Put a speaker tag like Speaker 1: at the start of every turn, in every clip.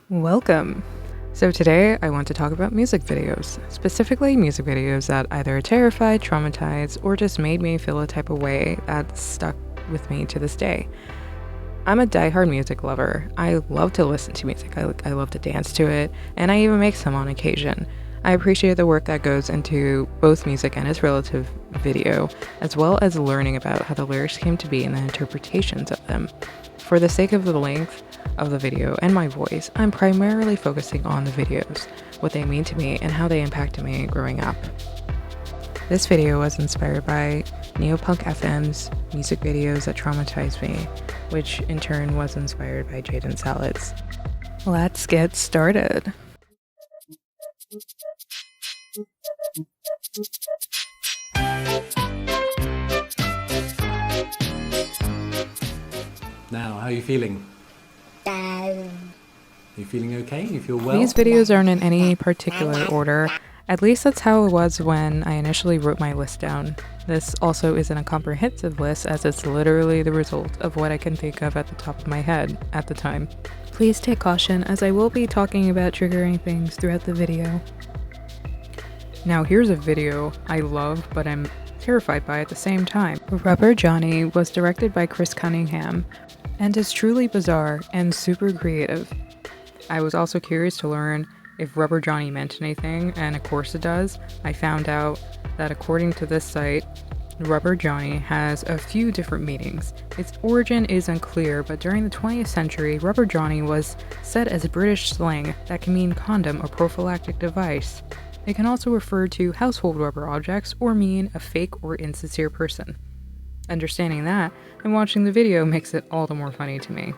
Speaker 1: Welcome! So today I want to talk about music videos, specifically music videos that either terrified, traumatized, or just made me feel a type of way that stuck with me to this day. I'm a diehard music lover. I love to listen to music, I love to dance to it, and I even make some on occasion. I appreciate the work that goes into both music and its relative video, as well as learning about how the lyrics came to be and the interpretations of them. For the sake of the length of the video and my voice, I'm primarily focusing on the videos, what they mean to me, and how they impacted me growing up. This video was inspired by Neopunk FM's music videos that traumatized me, which in turn was inspired by Jaden Salad's. Let's get started.
Speaker 2: Now, how are you feeling? Are you feeling okay? You feel well?
Speaker 1: These videos aren't in any particular order. At least that's how it was when I initially wrote my list down. This also isn't a comprehensive list, as it's literally the result of what I can think of at the top of my head at the time. Please take caution, as I will be talking about triggering things throughout the video. Now here's a video I love, but I'm terrified by at the same time. Rubber Johnny was directed by Chris Cunningham, and is truly bizarre and super creative. I was also curious to learn if Rubber Johnny meant anything, and of course it does. I found out that according to this site, Rubber Johnny has a few different meanings. Its origin is unclear, but during the 20th century, Rubber Johnny was said as British slang that can mean condom or prophylactic device. It can also refer to household rubber objects or mean a fake or insincere person. Understanding that and watching the video makes it all the more funny to me.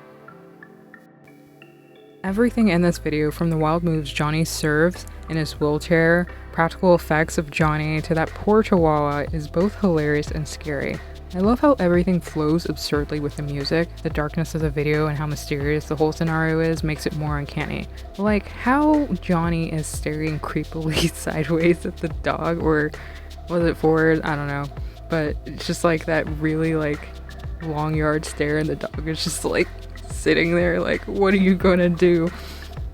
Speaker 1: Everything in this video, from the wild moves Johnny serves in his wheelchair, practical effects of Johnny, to that poor chihuahua, is both hilarious and scary. I love how everything flows absurdly with the music. The darkness of the video and how mysterious the whole scenario is makes it more uncanny. Like how Johnny is staring creepily sideways at the dog, or was it forward? I don't know. But it's just like that really long yard stare, and the dog is just sitting there what are you gonna do?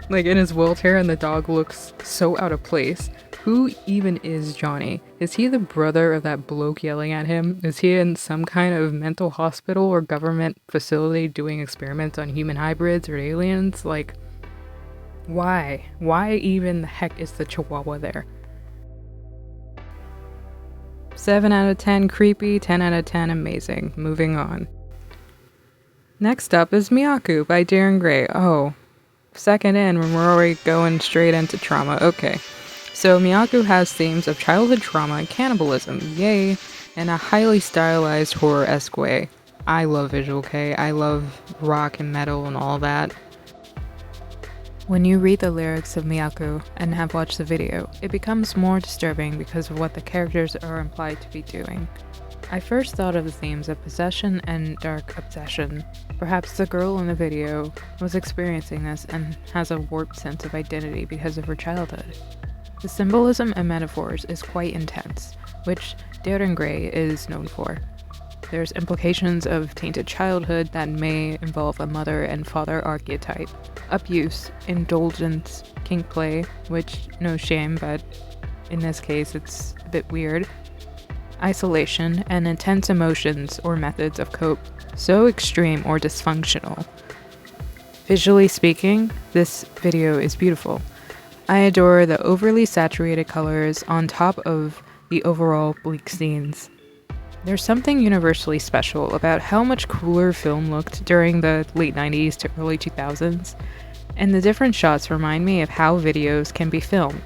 Speaker 1: In his wheelchair, and the dog looks so out of place. Who even is Johnny? Is he the brother of that bloke yelling at him? Is he in some kind of mental hospital or government facility doing experiments on human hybrids or aliens? Why? Why even the heck is the chihuahua there? 7 out of 10 creepy, 10 out of 10 amazing. Moving on. Next up is Miyaku by Darren Gray. Oh, second in when we're already going straight into trauma. Okay. So Miyaku has themes of childhood trauma and cannibalism, yay, in a highly stylized horror-esque way. I love visual kei, I love rock and metal and all that. When you read the lyrics of Miyaku and have watched the video, it becomes more disturbing because of what the characters are implied to be doing. I first thought of the themes of possession and dark obsession. Perhaps the girl in the video was experiencing this and has a warped sense of identity because of her childhood. The symbolism and metaphors is quite intense, which Darren Gray is known for. There's implications of tainted childhood that may involve a mother and father archetype, abuse, indulgence, kink play, which no shame, but in this case it's a bit weird, isolation, and intense emotions or methods of cope so extreme or dysfunctional. Visually speaking, this video is beautiful. I adore the overly saturated colors on top of the overall bleak scenes. There's something universally special about how much cooler film looked during the late 90s to early 2000s, and the different shots remind me of how videos can be filmed,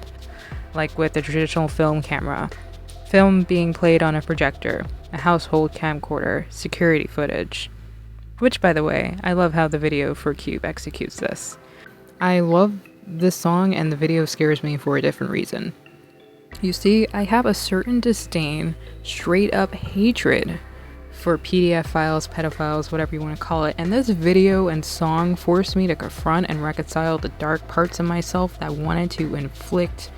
Speaker 1: like with a traditional film camera, film being played on a projector, a household camcorder, security footage. Which, by the way, I love how the video for Cube executes this. I love this song, and the video scares me for a different reason. You see, I have a certain disdain, straight up hatred, for PDF files, pedophiles, whatever you want to call it, and this video and song forced me to confront and reconcile the dark parts of myself that wanted to inflict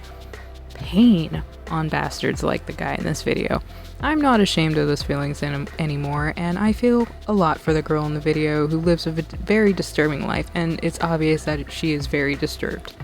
Speaker 1: pain on bastards like the guy in this video. I'm not ashamed of those feelings anymore, and I feel a lot for the girl in the video who lives a very disturbing life, and it's obvious that she is very disturbed.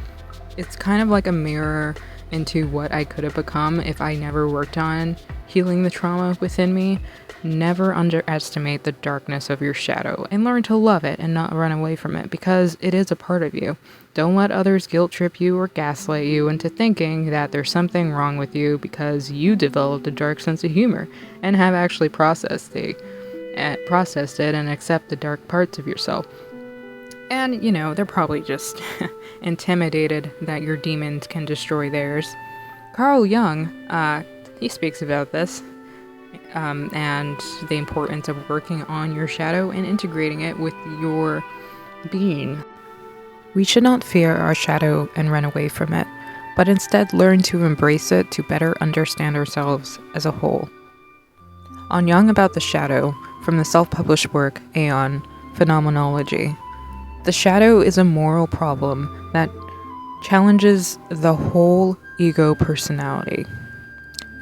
Speaker 1: It's kind of like a mirror into what I could have become if I never worked on healing the trauma within me. Never underestimate the darkness of your shadow and learn to love it and not run away from it, because it is a part of you. Don't let others guilt trip you or gaslight you into thinking that there's something wrong with you because you developed a dark sense of humor and have actually processed it and accept the dark parts of yourself. And, they're probably just intimidated that your demons can destroy theirs. Carl Jung, he speaks about this, and the importance of working on your shadow and integrating it with your being. We should not fear our shadow and run away from it, but instead learn to embrace it to better understand ourselves as a whole. On Jung about the shadow, from the self-published work Aeon, Phenomenology, the shadow is a moral problem that challenges the whole ego personality.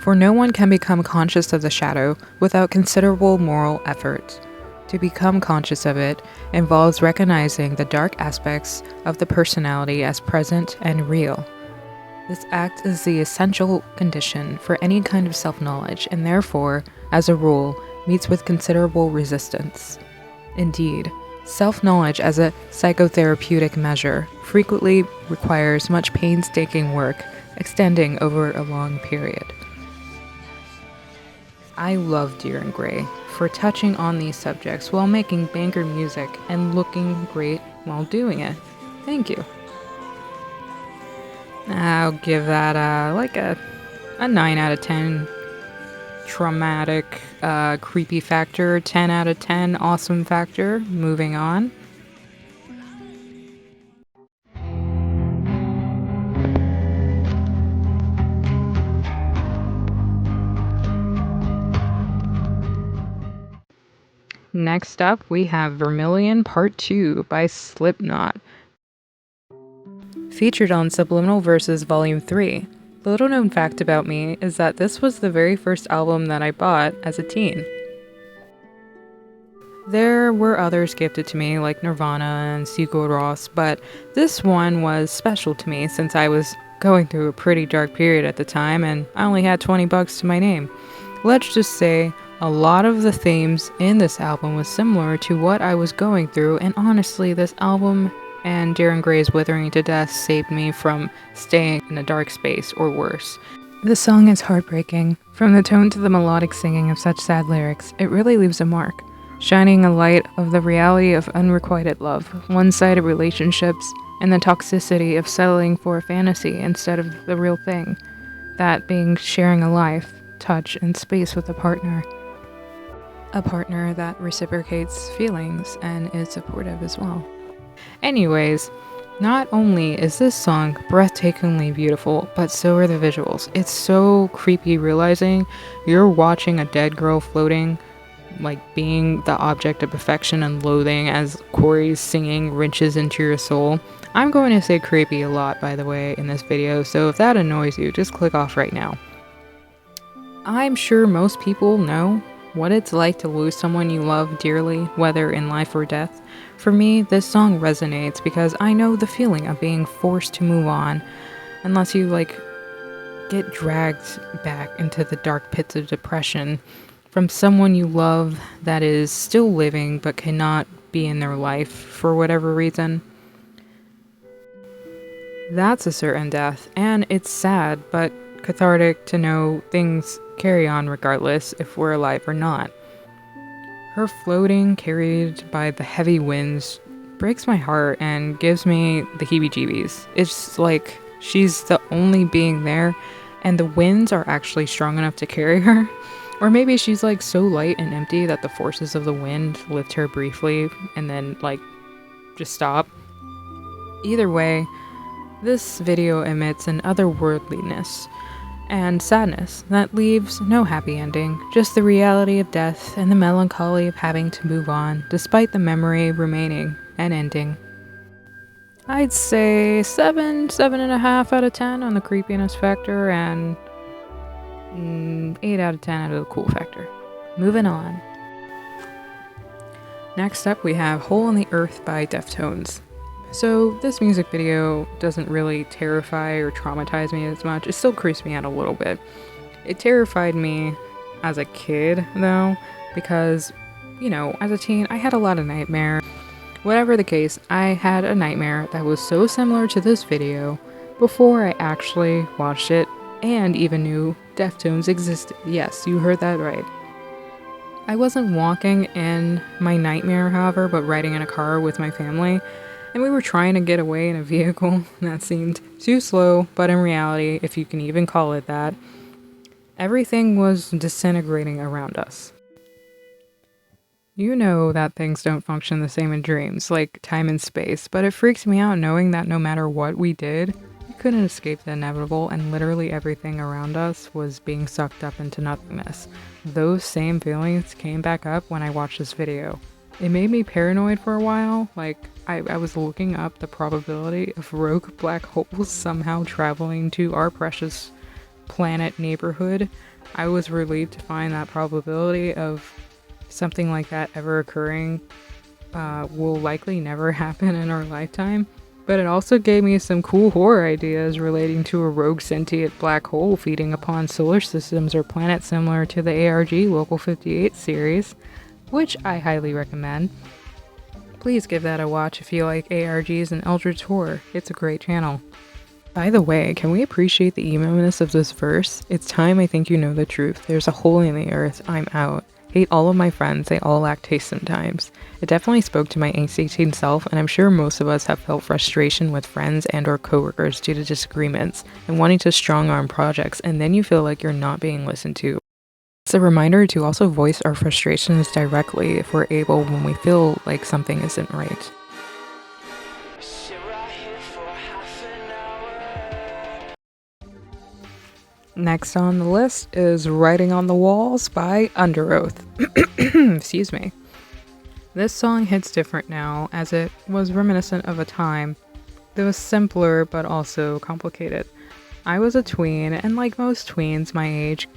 Speaker 1: For no one can become conscious of the shadow without considerable moral effort. To become conscious of it involves recognizing the dark aspects of the personality as present and real. This act is the essential condition for any kind of self-knowledge, and therefore, as a rule, meets with considerable resistance. Indeed, self-knowledge as a psychotherapeutic measure frequently requires much painstaking work extending over a long period. I love Deer and Grey for touching on these subjects while making banger music and looking great while doing it. Thank you. I'll give that a 9 out of 10 traumatic, creepy factor, 10 out of 10 awesome factor. Moving on. Next up, we have Vermilion Part 2 by Slipknot. Featured on Subliminal Verses Volume 3. The little known fact about me is that this was the very first album that I bought as a teen. There were others gifted to me, like Nirvana and Sigur Rós, but this one was special to me since I was going through a pretty dark period at the time and I only had $20 to my name. Let's just say a lot of the themes in this album was similar to what I was going through, and honestly, this album and Deer and Grey's Withering to Death saved me from staying in a dark space or worse. The song is heartbreaking. From the tone to the melodic singing of such sad lyrics, it really leaves a mark, shining a light of the reality of unrequited love, one-sided relationships, and the toxicity of settling for a fantasy instead of the real thing, that being sharing a life, touch, and space with a partner that reciprocates feelings and is supportive as well. Anyways, not only is this song breathtakingly beautiful, but so are the visuals. It's so creepy realizing you're watching a dead girl floating, like being the object of affection and loathing as Corey's singing wrenches into your soul. I'm going to say creepy a lot, by the way, in this video, so if that annoys you, just click off right now. I'm sure most people know what it's like to lose someone you love dearly, whether in life or death. For me, this song resonates because I know the feeling of being forced to move on, unless you get dragged back into the dark pits of depression from someone you love that is still living but cannot be in their life for whatever reason. That's a certain death, and it's sad, but cathartic to know things carry on regardless if we're alive or not. Her floating, carried by the heavy winds, breaks my heart and gives me the heebie-jeebies. It's like she's the only being there, and the winds are actually strong enough to carry her. Or maybe she's so light and empty that the forces of the wind lift her briefly and then just stop. Either way, this video emits an otherworldliness and sadness that leaves no happy ending, just the reality of death and the melancholy of having to move on, despite the memory remaining and ending. I'd say 7.5 out of 10 on the creepiness factor, and 8 out of 10 out of the cool factor. Moving on. Next up, we have Hole in the Earth by Deftones. So this music video doesn't really terrify or traumatize me as much. It still creeps me out a little bit. It terrified me as a kid, though, because, as a teen, I had a lot of nightmares. Whatever the case, I had a nightmare that was so similar to this video before I actually watched it and even knew Deftones existed. Yes, you heard that right. I wasn't walking in my nightmare, however, but riding in a car with my family, and we were trying to get away in a vehicle that seemed too slow, but in reality, if you can even call it that, everything was disintegrating around us. You know that things don't function the same in dreams, like time and space, but it freaks me out knowing that no matter what we did, we couldn't escape the inevitable and literally everything around us was being sucked up into nothingness. Those same feelings came back up when I watched this video. It made me paranoid for a while, like I was looking up the probability of rogue black holes somehow traveling to our precious planet neighborhood. I was relieved to find that probability of something like that ever occurring will likely never happen in our lifetime, but it also gave me some cool horror ideas relating to a rogue sentient black hole feeding upon solar systems or planets similar to the ARG Local 58 series, which I highly recommend. Please give that a watch if you like ARGs and Eldritch horror. It's a great channel. By the way, can we appreciate the emo-ness of this verse? It's time I think you know the truth. There's a hole in the earth. I'm out. Hate all of my friends, they all lack taste sometimes. It definitely spoke to my angsty teen self, and I'm sure most of us have felt frustration with friends and or coworkers due to disagreements and wanting to strong-arm projects, and then you feel like you're not being listened to. It's a reminder to also voice our frustrations directly if we're able when we feel like something isn't right. Next on the list is Writing on the Walls by Underoath. Excuse me. This song hits different now, as it was reminiscent of a time that was simpler but also complicated. I was a tween, and like most tweens my age,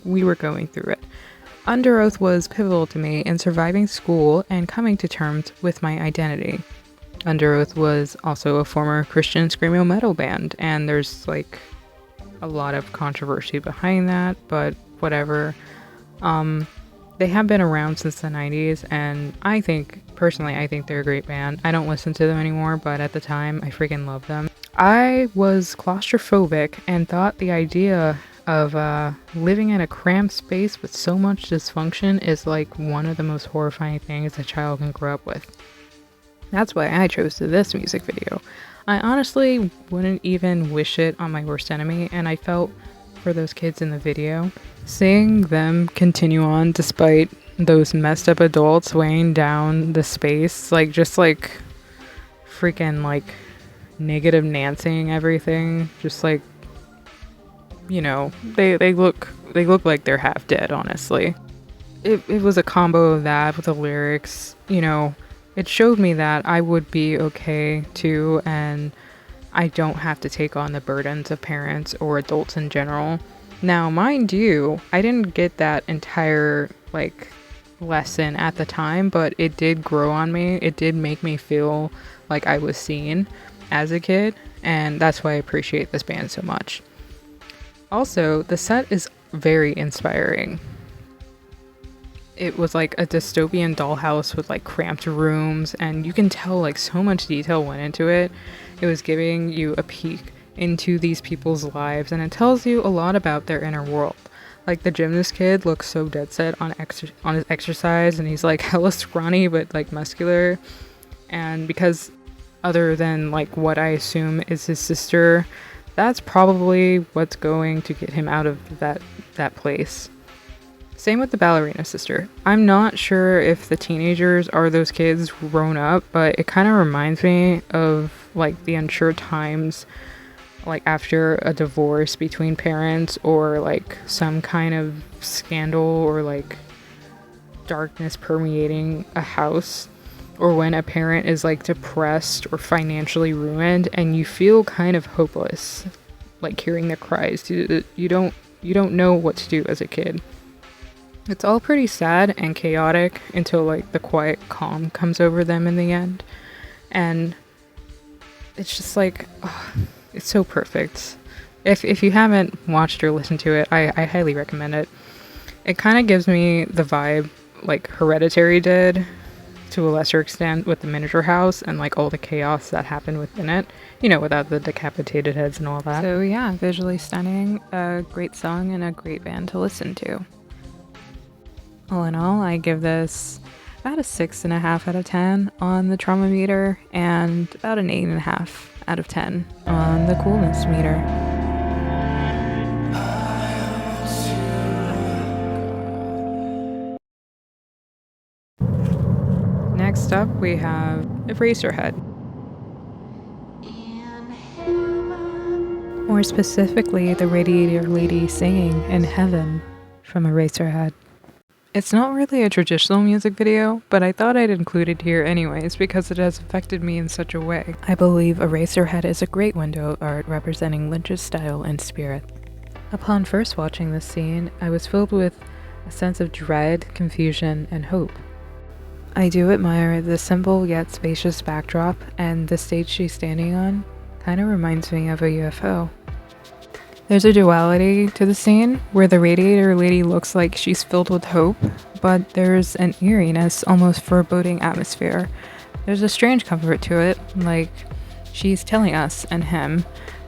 Speaker 1: we were going through it. Underoath was pivotal to me in surviving school and coming to terms with my identity. Underoath was also a former Christian screamo metal band, and there's a lot of controversy behind that, but whatever. They have been around since the 90s, and I think they're a great band. I don't listen to them anymore, but at the time, I freaking loved them. I was claustrophobic and thought the idea of living in a cramped space with so much dysfunction is like one of the most horrifying things a child can grow up with. That's why I chose this music video. I honestly wouldn't even wish it on my worst enemy, and I felt for those kids in the video. Seeing them continue on despite those messed up adults weighing down the space, freaking negative Nancying everything, they look like they're half dead, honestly. It was a combo of that with the lyrics, it showed me that I would be okay too, and I don't have to take on the burdens of parents or adults in general. Now, mind you, I didn't get that entire lesson at the time, but it did grow on me. It did make me feel like I was seen as a kid, and that's why I appreciate this band so much. Also, the set is very inspiring. It was like a dystopian dollhouse with cramped rooms, and you can tell so much detail went into it. It was giving you a peek into these people's lives, and it tells you a lot about their inner world. The gymnast kid looks so dead set on his exercise, and he's hella scrawny but muscular. And because other than what I assume is his sister, that's probably what's going to get him out of that place. Same with the ballerina sister. I'm not sure if the teenagers are those kids grown up, but it kind of reminds me of the unsure times after a divorce between parents, or some kind of scandal or darkness permeating a house, or when a parent is like depressed or financially ruined and you feel kind of hopeless, like hearing the cries. You don't know what to do as a kid. It's all pretty sad and chaotic until like the quiet calm comes over them in the end. And it's just like, oh, it's so perfect. If you haven't watched or listened to it, I highly recommend it. It kind of gives me the vibe like Hereditary did, to a lesser extent, with the miniature house and like all the chaos that happened within it, you know, without the decapitated heads and all that. So yeah, visually stunning, a great song, and a great band to listen to. All in all, I give this about a 6.5 out of 10 on the trauma meter and about an 8.5 out of 10 on the coolness meter. Next up, we have Eraserhead. More specifically, the Radiator Lady singing in Heaven from Eraserhead. It's not really a traditional music video, but I thought I'd include it here anyways because it has affected me in such a way. I believe Eraserhead is a great window of art representing Lynch's style and spirit. Upon first watching this scene, I was filled with a sense of dread, confusion, and hope. I do admire the simple yet spacious backdrop, and the stage she's standing on kind of reminds me of a UFO. There's a duality to the scene where the Radiator Lady looks like she's filled with hope, but there's an eeriness, almost foreboding atmosphere. There's a strange comfort to it, like she's telling us and him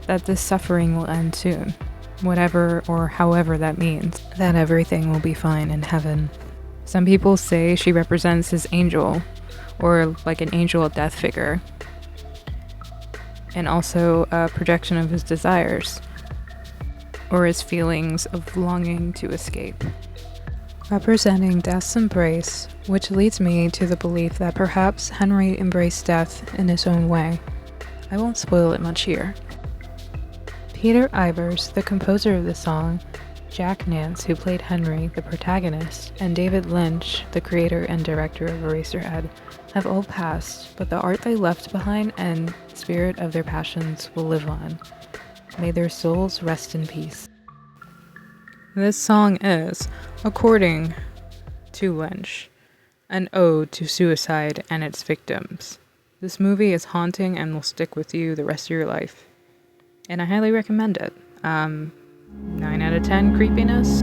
Speaker 1: that this suffering will end soon, whatever or however that means, that everything will be fine in heaven. Some people say she represents his angel, or like an angel death figure, and also a projection of his desires, or his feelings of longing to escape. Representing death's embrace, which leads me to the belief that perhaps Henry embraced death in his own way. I won't spoil it much here. Peter Ivers, the composer of the song, Jack Nance, who played Henry, the protagonist, and David Lynch, the creator and director of Eraserhead, have all passed, but the art they left behind and spirit of their passions will live on. May their souls rest in peace. This song is, according to Lynch, an ode to suicide and its victims. This movie is haunting and will stick with you the rest of your life. And I highly recommend it. 9 out of 10 creepiness.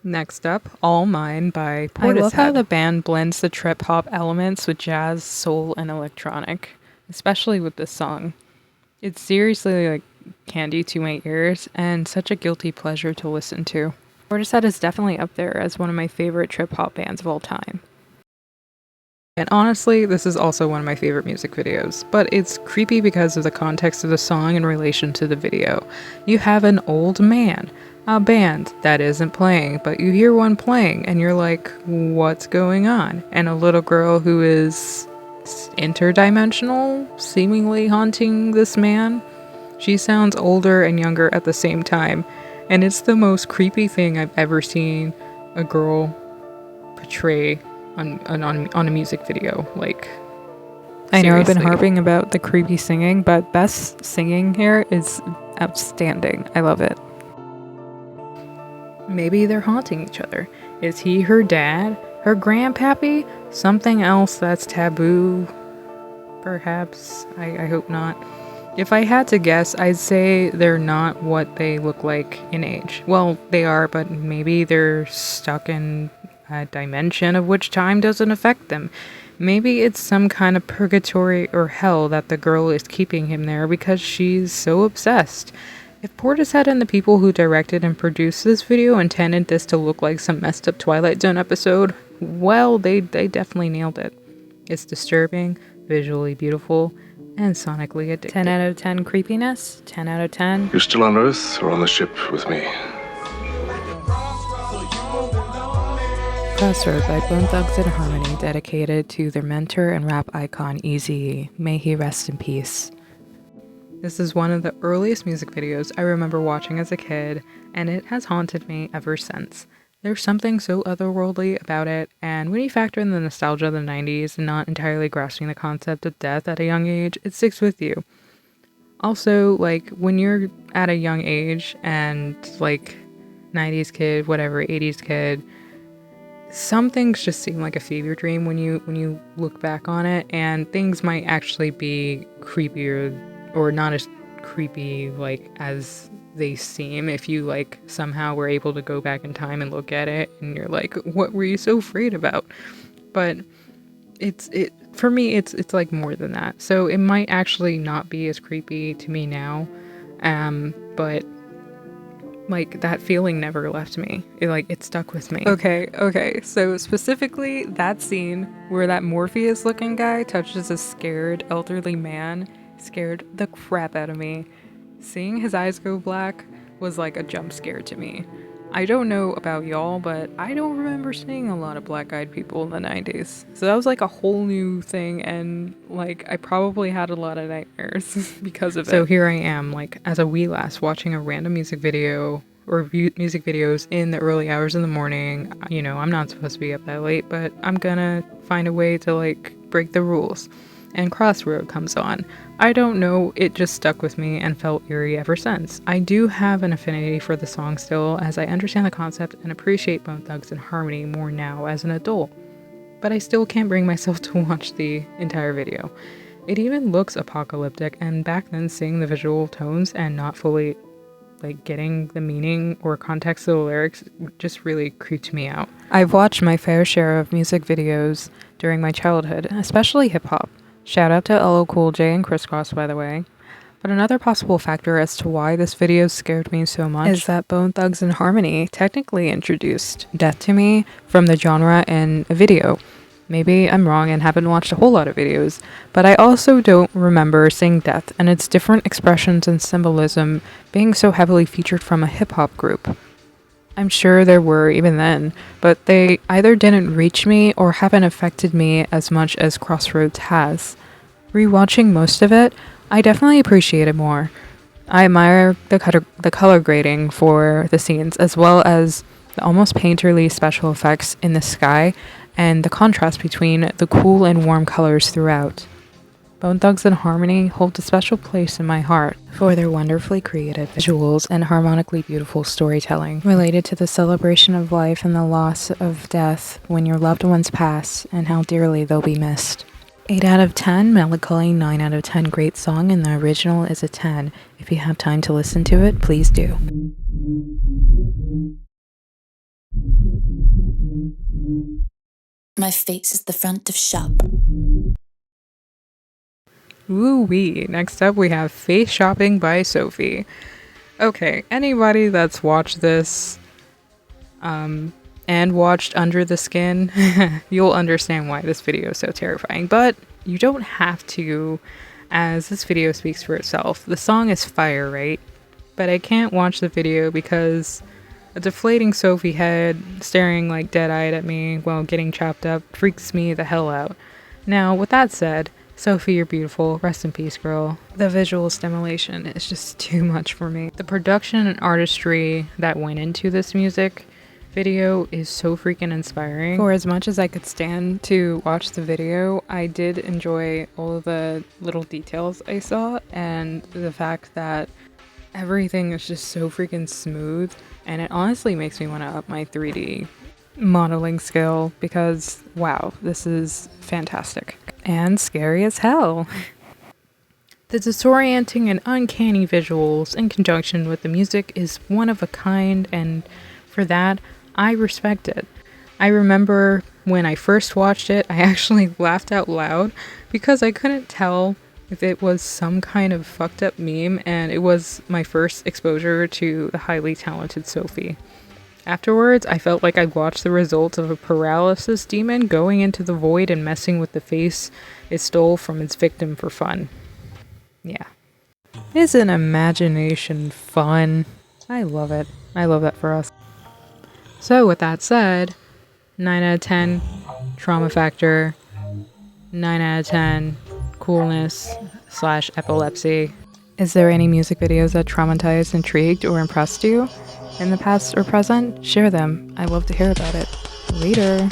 Speaker 1: Next up, All Mine by Portishead. I love how the band blends the trip-hop elements with jazz, soul, and electronic, especially with this song. It's seriously like candy to my ears and such a guilty pleasure to listen to. Portishead is definitely up there as one of my favorite trip-hop bands of all time. And honestly, this is also one of my favorite music videos, but it's creepy because of the context of the song in relation to the video. You have an old man, a band that isn't playing, but you hear one playing and you're like, what's going on? And a little girl who is interdimensional, seemingly haunting this man. She sounds older and younger at the same time, and it's the most creepy thing I've ever seen a girl portray on a music video. Like, I know I've been harping about the creepy singing, but Beth's singing here is outstanding. I love it. Maybe they're haunting each other. Is he her dad? Her grandpappy? Something else that's taboo? Perhaps. I hope not. If I had to guess, I'd say they're not what they look like in age. Well, they are, but maybe they're stuck in a dimension of which time doesn't affect them. Maybe it's some kind of purgatory or hell that the girl is keeping him there because she's so obsessed. If Portishead and the people who directed and produced this video intended this to look like some messed up Twilight Zone episode, well, they definitely nailed it. It's disturbing, visually beautiful, and sonically addicted. 10 out of 10 creepiness, 10 out of 10.
Speaker 3: You're still on Earth or on the ship with me?
Speaker 1: Crossroad by Bone Thugs and Harmony, dedicated to their mentor and rap icon Eazy-E. May he rest in peace. This is one of the earliest music videos I remember watching as a kid, and it has haunted me ever since. There's something so otherworldly about it, and when you factor in the nostalgia of the 90s and not entirely grasping the concept of death at a young age, it sticks with you. Also, like, when you're at a young age and, like, 90s kid, whatever, 80s kid, some things just seem like a fever dream when you look back on it, and things might actually be creepier or not as creepy like as they seem if you like somehow were able to go back in time and look at it and you're like, what were you so afraid about? But it for me it's like more than that. So it might actually not be as creepy to me now. But like, that feeling never left me. It stuck with me. Okay. So specifically, that scene where that Morpheus-looking guy touches a scared elderly man scared the crap out of me. Seeing his eyes go black was like a jump scare to me. I don't know about y'all, but I don't remember seeing a lot of black-eyed people in the 90s. So that was like a whole new thing, and like I probably had a lot of nightmares because of it. So here I am, like as a wee lass, watching a random music video or music videos in the early hours in the morning. You know, I'm not supposed to be up that late, but I'm gonna find a way to like break the rules. And Crossroad comes on. I don't know, it just stuck with me and felt eerie ever since. I do have an affinity for the song still, as I understand the concept and appreciate Bone Thugs and Harmony more now as an adult. But I still can't bring myself to watch the entire video. It even looks apocalyptic, and back then seeing the visual tones and not fully like getting the meaning or context of the lyrics just really creeped me out. I've watched my fair share of music videos during my childhood, especially hip-hop. Shout out to LL Cool J and Crisscross, by the way. But another possible factor as to why this video scared me so much is that Bone Thugs and Harmony technically introduced death to me from the genre in a video. Maybe I'm wrong and haven't watched a whole lot of videos, but I also don't remember seeing death and its different expressions and symbolism being so heavily featured from a hip-hop group. I'm sure there were even then, but they either didn't reach me or haven't affected me as much as Crossroads has. Rewatching most of it, I definitely appreciate it more. I admire the color grading for the scenes, as well as the almost painterly special effects in the sky and the contrast between the cool and warm colors throughout. Bone Thugs and Harmony hold a special place in my heart for their wonderfully creative visuals and harmonically beautiful storytelling related to the celebration of life and the loss of death when your loved ones pass and how dearly they'll be missed. 8 out of 10, melancholy. 9 out of 10, great song, and the original is a 10. If you have time to listen to it, please do.
Speaker 4: My face is the front of shop.
Speaker 1: Woo-wee. Next up, we have Face Shopping by Sophie. Okay, anybody that's watched this, and watched Under the Skin, you'll understand why this video is so terrifying. But you don't have to, as this video speaks for itself. The song is fire, right? But I can't watch the video because a deflating Sophie head staring like dead-eyed at me while getting chopped up freaks me the hell out. Now, with that said, Sophie, you're beautiful. Rest in peace, girl. The visual stimulation is just too much for me. The production and artistry that went into this music video is so freaking inspiring. For as much as I could stand to watch the video, I did enjoy all of the little details I saw and the fact that everything is just so freaking smooth, and it honestly makes me want to up my 3D modeling skill because wow, this is fantastic and scary as hell. The disorienting and uncanny visuals in conjunction with the music is one of a kind, and for that I respect it. I remember when I first watched it, I actually laughed out loud because I couldn't tell if it was some kind of fucked up meme, and it was my first exposure to the highly talented Sophie. Afterwards, I felt like I'd watched the results of a paralysis demon going into the void and messing with the face it stole from its victim for fun. Yeah. Isn't imagination fun? I love it. I love that for us. So with that said, 9 out of 10 trauma factor, 9 out of 10 coolness / epilepsy. Is there any music videos that traumatized, intrigued, or impressed you in the past or present? Share them. I love to hear about it. Later.